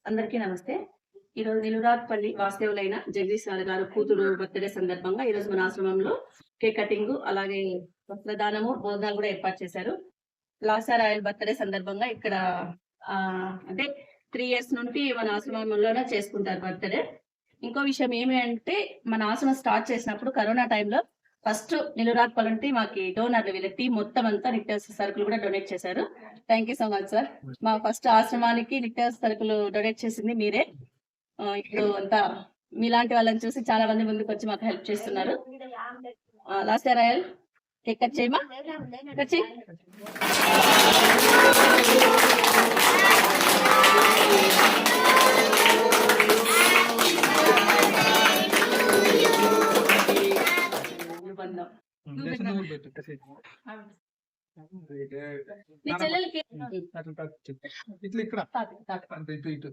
అందరికీ నమస్తే. ఈరోజు నిలురాత్పల్లి వాస్తవ్యులైన జగదీశ్వర గారు కూతురు బర్త్‌డే సందర్భంగా ఈరోజు మన ఆశ్రమంలో కేక్ కటింగు, అలాగే వస్త్రదానము, భోజనాలు గూడా ఏర్పాటు చేశారు. లాసా రాయల్ బర్త్‌డే సందర్భంగా ఇక్కడ అంటే 3 ఇయర్స్ నుండి మన ఆశ్రమంలోనే చేసుకుంటారు బర్త్‌డే. ఇంకో విషయం ఏమి అంటే, మన ఆశ్రమం స్టార్ట్ చేసినప్పుడు కరోనా టైంలో ఫస్ట్ నిలురాత్పల్లి నుండి మాకి డోనర్లు వీళ్ళ టీమ్ మొత్తం అంతా నిత్యావసర సరుకులు కూడా డొనేట్ చేశారు. Thank you so much sir. మా ఫస్ట్ ఆశ్రమానికి నిత్యావసర సరుకులు డొనేట్ చేసింది మీరే. ఇప్పుడు అంతా మీలాంటి వాళ్ళని చూసి చాలా మంది ముందుకొచ్చి మాకు హెల్ప్ చేస్తున్నారు. లాస్ట్ రాయల్ కేక్ కట్ చేయమా, కట్ చేయి. నీ చెల్లెలకి ఇట్లా ఇక్కడ ఇటు ఇటు